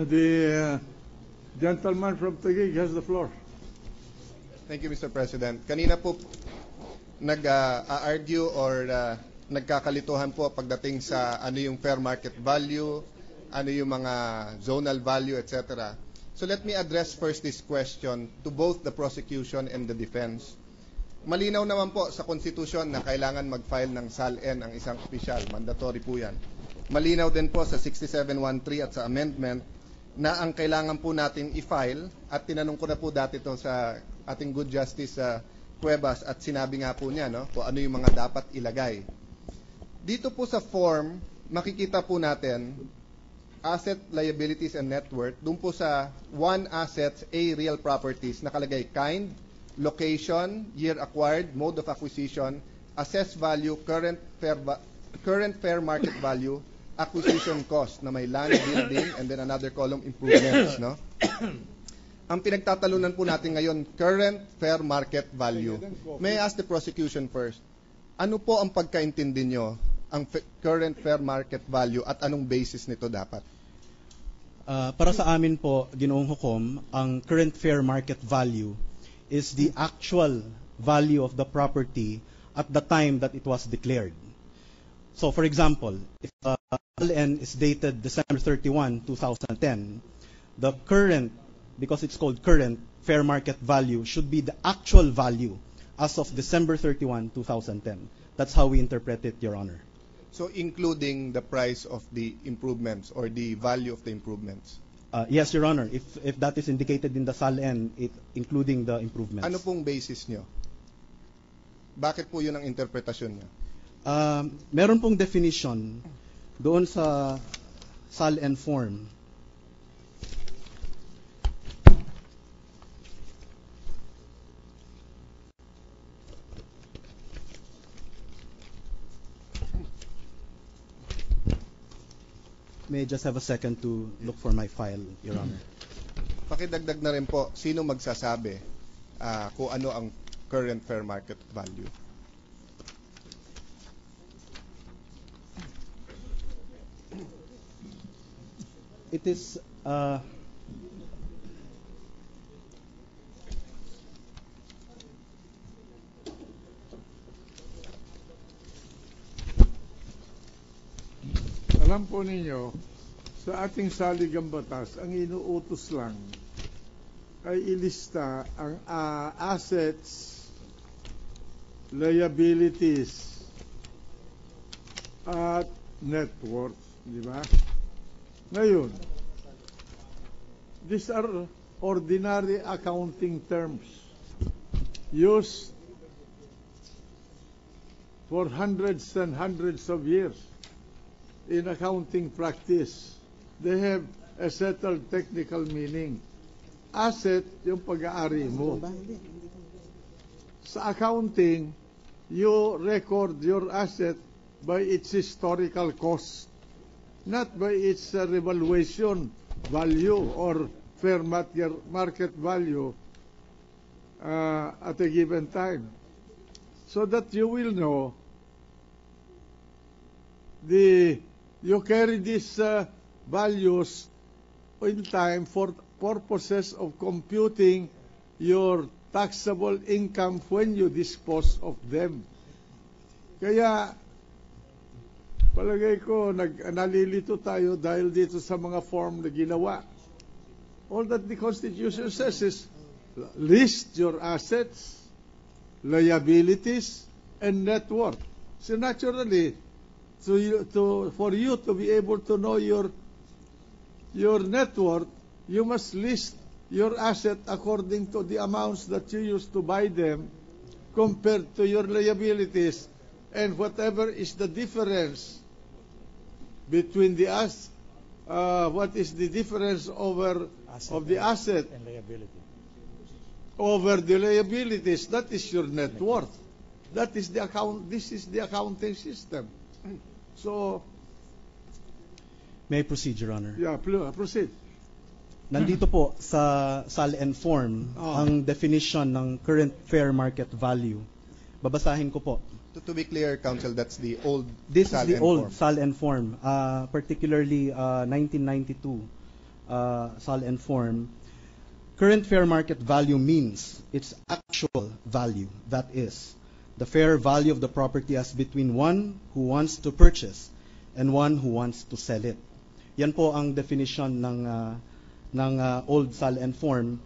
The gentleman from Taguig has the floor. Thank you, Mr. President. Kanina po nag-argue or nagkakalituhan po pagdating sa ano yung fair market value, ano yung mga zonal value, etc. So let me address first this question to both the prosecution and the defense. Malinaw naman po sa Constitution na kailangan mag-file ng SALN ang isang opisyal. Mandatory po yan. Malinaw din po sa 6713 at sa amendment na ang kailangan po natin i-file, at tinanong ko na po dati to sa ating good justice Cuevas at sinabi nga po niya kung ano yung mga dapat ilagay. Dito po sa form, makikita po natin asset, liabilities, and net worth. Doon po sa one assets, A, real properties, nakalagay kind, location, year acquired, mode of acquisition, assessed value, current fair market value, acquisition cost na may land, building, and then another column, improvements. Ang pinagtatalunan po natin ngayon, current fair market value. May I ask the prosecution first, ano po ang pagkaintindi nyo ang current fair market value at anong basis nito dapat? Para sa amin po, Ginoong Hukom, ang current fair market value is the actual value of the property at the time that it was declared. So, for example, if LN is dated December 31, 2010, the current, because it's called current fair market value, should be the actual value as of December 31, 2010. That's how we interpret it, Your Honor. So, including the price of the improvements or the value of the improvements? Yes, Your Honor. If that is indicated in the SALN, including the improvements. Ano pong basis nyo? Bakit po yun ang interpretasyon nyo? Meron pong definition doon sa SALN form. May I just have a second to look for my file, Your Honor. Pakidagdag na rin po, sino magsasabi kung ano ang current fair market value? It is Alam po ninyo, sa ating saligang batas, ang inuutos lang ay ilista ang assets, liabilities, at net worth. Di ba? Ngayon, these are ordinary accounting terms used for hundreds and hundreds of years in accounting practice. They have a settled technical meaning. Asset, yung pag-aari mo. Sa accounting, you record your asset by its historical cost, not by its revaluation value or fair market value at a given time. So that you will know you carry these values in time for purposes of computing your taxable income when you dispose of them. Kaya, palagay ko, nalilito tayo dahil dito sa mga form na ginawa. All that the Constitution says is, list your assets, liabilities, and net worth. So naturally, for you to be able to know your net worth, you must list your asset according to the amounts that you used to buy them compared to your liabilities, and whatever is the difference between what is the difference of the asset and liability over the liabilities, that is your net worth. That is the this is the accounting system. So, may I proceed, Your Honor? yeah, proceed. Nandito po sa SALN form ang definition ng current fair market value. Babasahin ko po. To be clear, Counsel, that's the old This is the old form. SALN form, particularly 1992 SALN form, current fair market value means its actual value, that is, the fair value of the property as between one who wants to purchase and one who wants to sell it. Yan po ang definition ng old SALN form.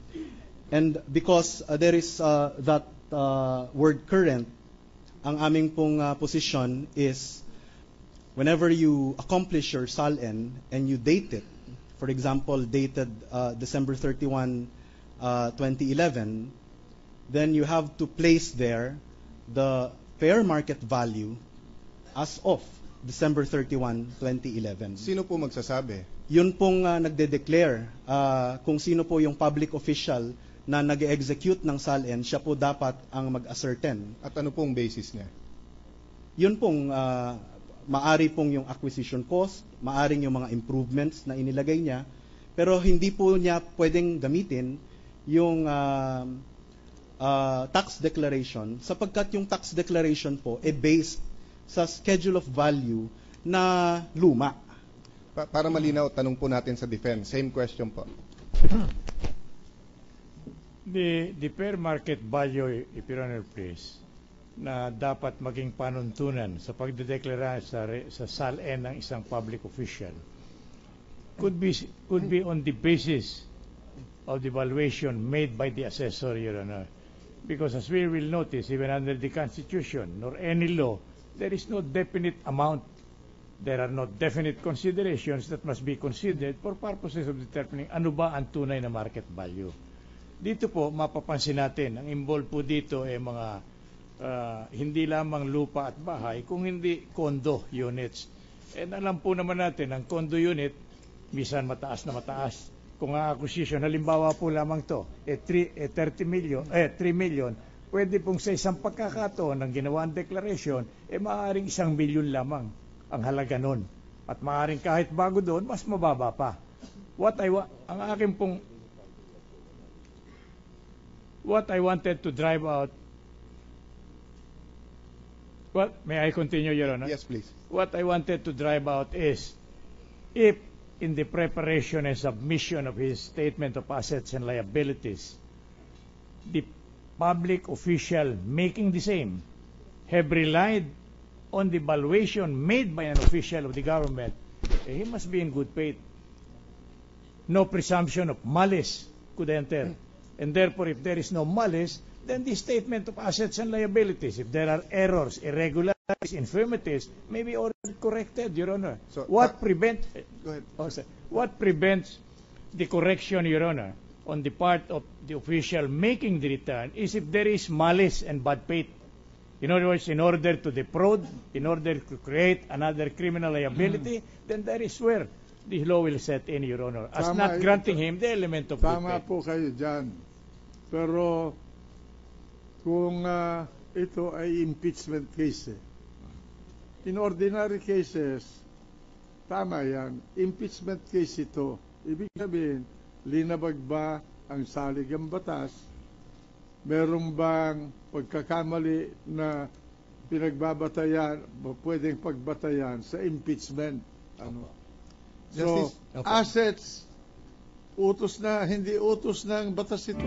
And because there is that word current, ang aming pong position is whenever you accomplish your SALN and you date it, for example, dated December 31, 2011, then you have to place there the fair market value as of December 31, 2011. Sino po magsasabi? Yun pong nagde-declare kung sino po yung public official na nag-execute ng SALN, siya po dapat ang mag-ascertain. At ano pong basis niya? Yun pong maari pong yung acquisition cost, maaring yung mga improvements na inilagay niya, pero hindi po niya pwedeng gamitin yung tax declaration sapagkat yung tax declaration po based sa schedule of value na luma. Para malinaw, tanong po natin sa defense. Same question po. The fair market value, if Your Honor please, na dapat maging panuntunan sa pagdedeklara sa SALN ng isang public official could be on the basis of the valuation made by the assessor, Your Honor. Because as we will notice, even under the Constitution nor any law, there is no definite amount. There are no definite considerations that must be considered for purposes of determining ano ba ang tunay na market value. Dito po, mapapansin natin, ang involved po dito ay mga hindi lamang lupa at bahay, kung hindi condo units. And alam po naman natin, ang condo unit, minsan mataas na mataas. Kung ang acquisition, halimbawa po lamang to, 3 million, pwede pong sa isang pagkakataon ng ginawang declaration, maaaring 1 million lamang ang halaga nun. At maaaring kahit bago doon, mas mababa pa. Ang aking pong what I wanted to drive out. May I continue, Your Honor? Yes, please. What I wanted to drive out is, if in the preparation and submission of his statement of assets and liabilities, the public official making the same have relied on the valuation made by an official of the government, he must be in good faith. No presumption of malice could enter. And therefore, if there is no malice, then the statement of assets and liabilities, if there are errors, irregularities, infirmities, may be already corrected, Your Honor. So, what prevents go ahead. What prevents the correction, Your Honor, on the part of the official making the return is if there is malice and bad faith. In other words, in order to defraud, in order to create another criminal liability, then that is where the law will set in, Your Honor, as not granting him the element of good faith. Tama po kayo dyan. Pero kung ito ay impeachment case, in ordinary cases, tama yan, impeachment case ito. Ibig sabihin, linabag ba ang salig ang batas? Merong bang pagkakamali na pinagbabatayan, pwedeng pagbatayan sa impeachment? Ano? So, assets, utos na, hindi utos ng batas ito.